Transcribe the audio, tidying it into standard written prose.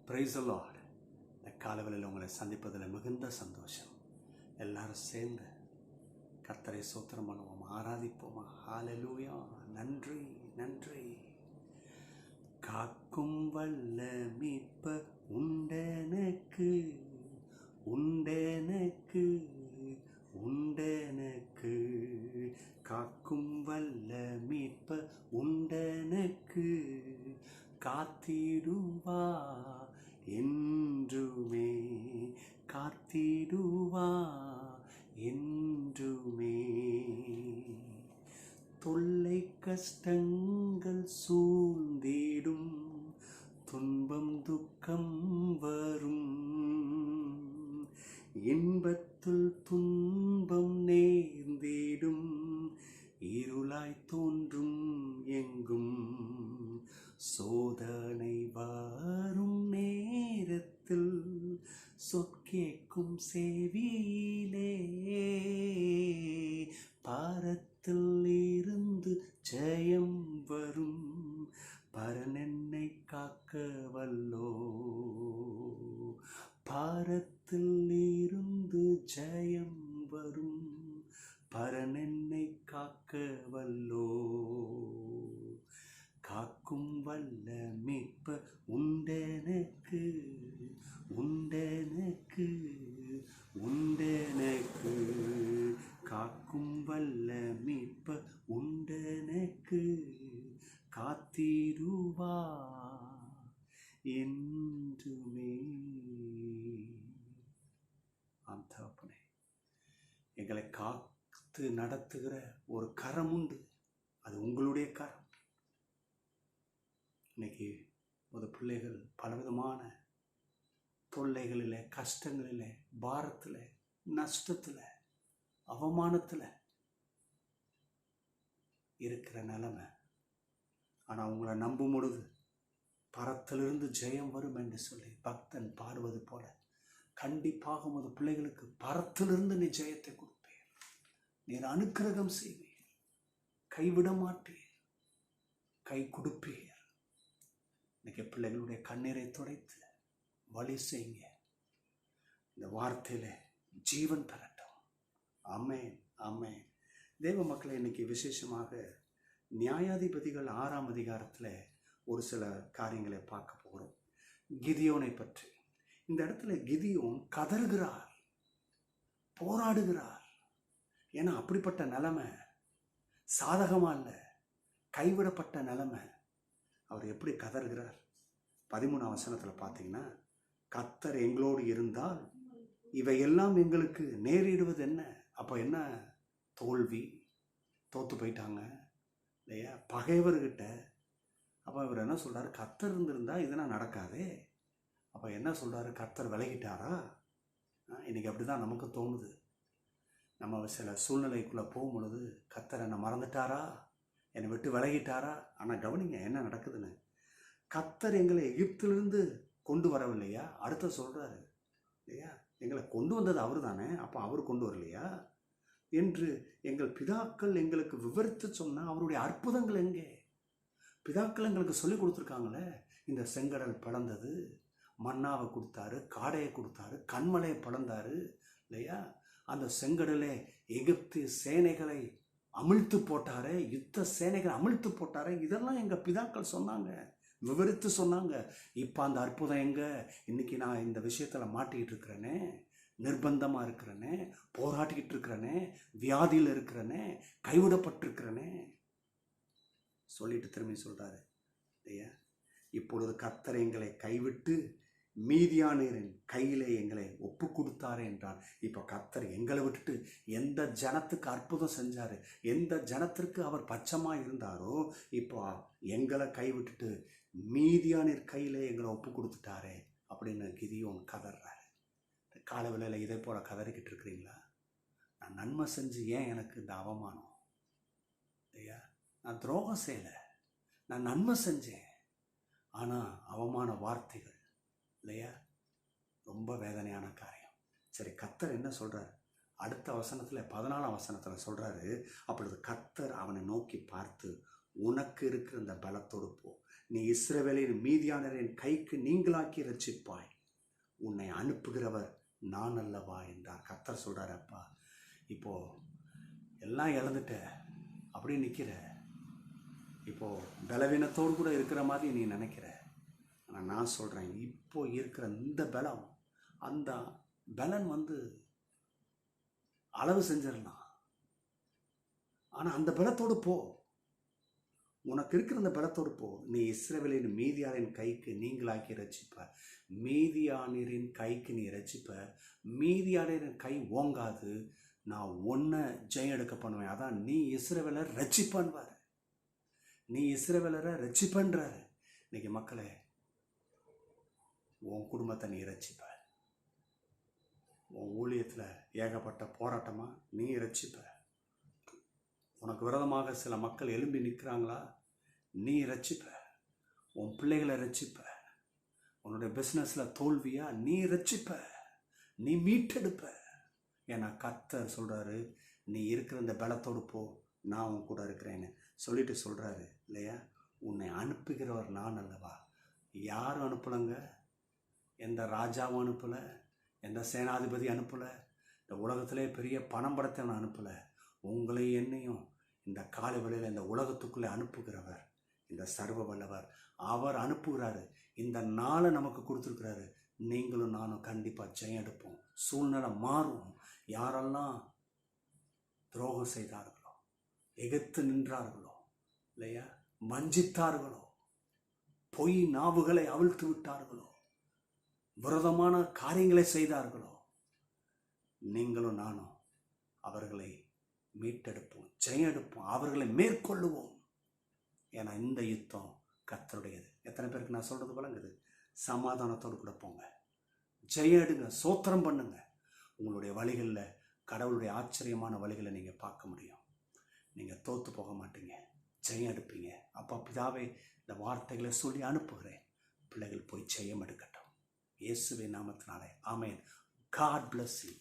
Praise the Lord. இந்த காலவெளியில் உங்களை சந்திப்பதில் மிகுந்த சந்தோஷம். எல்லாரும் சேர்ந்து கர்த்தரை ஸ்தோத்திரம் பண்ணுவோம், ஆராதிப்போமா. ஹல்லேலூயா. நன்றி நன்றி. காக்கும் வல்ல மீட்பர் உண்டெனக்கு, உண்டெனக்கு, உண்டெனக்கு. காக்கும் வல்ல மீட்பர் உண்டெனக்கு, காத்திடுவா என்றுமே, காத்திடுவா என்றுமே. தொல்லை கஷ்டங்கள் சூழ்ந்திடும், துன்பம் துக்கம் வரும், இன்பத்துள் துன்பம் நேர்ந்திடும், இருளாய் தோன்றும் எங்கும். சோதனை வரும் நேரத்தில் சொற்கேக்கும் செவியிலே, பாரத்தில் இருந்து ஜெயம் வரும், பரனென்னை காக்க வல்லோ. பாரத்தில் இருந்து ஜெயம் வரும், பரனென்னை காக்க வல்லோ. காக்கும் வல்ல மீட்பர் உண்டெனக்கு, உண்டெனக்கு, உண்டெனக்கு. காக்கும் வல்ல மீட்பர் உண்டெனக்கு, காத்திடுவா என்றுமே. ஆம் தகப்பனே, எங்களை காத்து நடத்துகிற ஒரு கரம் உண்டு, அது உங்களுடைய கரம். இன்னைக்கு பிள்ளைகள் பலவிதமான தொல்லைகளில், கஷ்டங்களில், பாரத்தில், நஷ்டத்தில், அவமானத்தில் இருக்கிற நிலைமை. ஆனால் உங்களை நம்பும் பொழுது பரத்திலிருந்து ஜெயம் வரும் என்று சொல்லி பக்தன் பாடுவது போல, கண்டிப்பாக உமது பிள்ளைகளுக்கு பரத்திலிருந்து நீ ஜெயத்தை கொடுப்பீர், நீர் அனுக்கிரகம் செய்வீர், கைவிட மாட்டீர், கை கொடுப்பீர். இன்னைக்கு பிள்ளைகளுடைய கண்ணீரை துடைத்து வழி செய்யுங்க. இந்த வார்த்தையில ஜீவன் பெறட்டும். ஆமென், ஆமென். தேவ மக்களை, இன்னைக்கு விசேஷமாக நியாயாதிபதிகள் 6ஆம் அதிகாரத்தில் ஒரு சில காரியங்களை பார்க்க போகிறோம். கிதியோனை பற்றி. இந்த இடத்துல கிதியோன் கதறுகிறார், போராடுகிறார். ஏன்னா அப்படிப்பட்ட நிலைமை சாதகமா இல்லை, கைவிடப்பட்ட நிலைமை. அவர் எப்படி கதறுகிறார்? 13ஆம் வசனத்தில் பார்த்தீங்கன்னா, கர்த்தர் எங்களோடு இருந்தால் இவையெல்லாம் எங்களுக்கு நேரிடுவது என்ன? அப்போ என்ன? தோல்வி, தோற்று போயிட்டாங்க இல்லையா, பகைவர்கிட்ட. அப்போ இவர் என்ன சொல்கிறார்? கர்த்தர் இருந்திருந்தால் இதெல்லாம் நடக்காதே. அப்போ என்ன சொல்கிறாரு? கர்த்தர் விலகிட்டாரா? இன்றைக்கி அப்படி தான் நமக்கு தோணுது. நம்ம சில சூழ்நிலைக்குள்ளே போகும் பொழுது, கர்த்தர் என்னை மறந்துட்டாரா, என்னை விட்டு விலகிட்டாரா? ஆனால் கவனிங்க என்ன நடக்குதுன்னு. கர்த்தர் எங்களை எகிப்திலிருந்து கொண்டு வரவில்லையா? அடுத்த சொல்கிறாரு இல்லையா, எங்களை கொண்டு வந்தது அவர் தானே, அப்போ அவர் கொண்டு வரலையா என்று எங்கள் பிதாக்கள் எங்களுக்கு விவரித்து சொன்னால் அவருடைய அற்புதங்கள் எங்கே? பிதாக்கள் எங்களுக்கு சொல்லி கொடுத்துருக்காங்களே. இந்த செங்கடல் பிளந்தது, மன்னாவை கொடுத்தாரு, காடையை கொடுத்தாரு, கண்மலையை பிளந்தாரு இல்லையா, அந்த செங்கடலே எகிப்து சேனைகளை அமிழ்த்து போட்டாரே, யுத்த சேனைகளை அமிழ்த்து போட்டாரே. இதெல்லாம் எங்கள் பிதாக்கள் சொன்னாங்க, விவரித்து சொன்னாங்க. இப்போ அந்த அற்புதம் எங்கே? இன்னைக்கு நான் இந்த விஷயத்தில் மாட்டிக்கிட்டு இருக்கிறேனே, நிர்பந்தமாக இருக்கிறேனே, போராட்டிக்கிட்டு இருக்கிறேனே, வியாதியில் இருக்கிறேனே, கைவிடப்பட்டிருக்கிறேனே சொல்லிட்டு திரும்பி சொல்கிறாரு இல்லையா, இப்பொழுது கர்த்தர் எங்களை கைவிட்டு மீதியானியரின் கையிலே எங்களை ஒப்பு கொடுத்தாரு என்றார். இப்போ கர்த்தர் எங்களை விட்டுட்டு எந்த ஜனத்துக்கு அற்புதம் செஞ்சார், எந்த ஜனத்திற்கு அவர் பட்சமாக இருந்தாரோ, இப்போ எங்களை கைவிட்டுட்டு மீதியானியர் கையிலே எங்களை ஒப்பு கொடுத்துட்டாரே அப்படின்னு கிதியோன் கதறாரு. காலவேளையில் இதே போல் கதறிக்கிட்டு இருக்கிறீங்களா? நான் நன்மை செஞ்சு ஏன் எனக்கு இந்த அவமானம் இல்லையா? நான் துரோகம் செய்யலை, நான் நன்மை செஞ்சேன், ஆனால் அவமான வார்த்தைகள் இல்லையா, ரொம்ப வேதனையான காரியம். சரி, கர்த்தர் என்ன சொல்கிறார்? அடுத்த வசனத்தில் 14ஆம் வசனத்தில் சொல்கிறாரு, அப்பொழுது கர்த்தர் அவனை நோக்கி பார்த்து, உனக்கு இருக்கிற இந்த பலத்தோடு போ, நீ இஸ்ரவேலின் மீதியானரின் கைக்கு நீங்களாக்கி ரட்சிப்பாய், உன்னை அனுப்புகிறவர் நான் அல்லவா என்றார். கர்த்தர் சொல்றாரு, அப்பா இப்போ எல்லாம் இழந்துட்ட, அப்படியே நிற்கிற, இப்போ பலவீனத்தோடு கூட இருக்கிற மாதிரி நீ நினைக்கிற. ஆனால் நான் சொல்கிறேன், இப்போ இருக்கிற இந்த பலம், அந்த பலன் அளவு செஞ்சிடலாம். ஆனால் அந்த பலத்தோடு போ, உனக்கு இருக்கிற அந்த பலத்தோடு போ. நீ இஸ்ரவேலின் மீதியானின் கைக்கு நீங்களாக்கி ரட்சிப்ப, மீதியானின் கைக்கு நீ ரட்சிப்ப, மீதியானின் கை ஓங்காது, நான் ஒன்றை ஜெயம் எடுக்க பண்ணுவேன். அதான் நீ இஸ்ரவேலர் ரட்சிப்பன்வார், நீ இஸ்ரவேலரை ரட்சிப்பன்றாரு. இன்னைக்கு மக்களே, உன் குடும்பத்தை நீ ரட்சிப்ப, உன் ஊழியத்தில் ஏகப்பட்ட போராட்டமாக நீ ரட்சிப்ப, உனக்கு விரோதமாக சில மக்கள் எழும்பி நிற்கிறாங்களா, நீ ரட்சிப்ப, உன் பிள்ளைகளை ரட்சிப்ப, உன்னுடைய பிஸ்னஸில் தோல்வியா நீ ரட்சிப்ப, நீ மீட்டெடுப்ப. ஏன்னா கர்த்தர் சொல்கிறாரு, நீ இருக்கிற இந்த பலத்தோடு போ, நான் உன் கூட இருக்கிறேன்னு சொல்லிட்டு சொல்கிறாரு இல்லையா. உன்னை அனுப்புகிறவர் நான் அல்லவா. யாரும் அனுப்பலைங்க, எந்த ராஜாவும் அனுப்பலை, எந்த சேனாதிபதி அனுப்பலை, இந்த உலகத்திலே பெரிய பணம் படத்தை அனுப்பலை. உங்களை என்னையும் இந்த காலை வேளையில் இந்த உலகத்துக்குள்ளே அனுப்புகிறவர் இந்த சர்வ வல்லவர். அவர் அனுப்புகிறாரு, இந்த நாளை நமக்கு கொடுத்துருக்கிறாரு. நீங்களும் நானும் கண்டிப்பாக ஜெயம் எடுப்போம். சூழ்நிலை மாறும். யாரெல்லாம் துரோகம் செய்தார்களோ, எதிர்த்து நின்றார்களோ இல்லையா, வஞ்சித்தார்களோ, பொய் நாவுகளை அவிழ்த்து விட்டார்களோ, விரோதமான காரியங்களை செய்தார்களோ, நீங்களும் நானும் அவர்களை மீட்டெடுப்போம், ஜெயம் எடுப்போம், அவர்களை மேற்கொள்ளுவோம். ஏன்னா இந்த யுத்தம் கர்த்தருடையது. எத்தனை பேருக்கு நான் சொல்றது விளங்குது? சமாதானத்தோடு கூட போங்க, ஜெயம் எடுங்க, சோத்திரம் பண்ணுங்க. உங்களுடைய வழிகளில் கடவுளுடைய ஆச்சரியமான வழிகளை நீங்கள் பார்க்க முடியும். நீங்கள் தோற்று போக மாட்டீங்க, ஜெயம் எடுப்பீங்க. அப்பா பிதாவே, இந்த வார்த்தைகளை சொல்லி அனுப்புகிறேன், பிள்ளைகள் போய் ஜெயம் எடுக்கட்டும், இயேசுவின் நாமத்தினாலே. ஆமென். God bless you.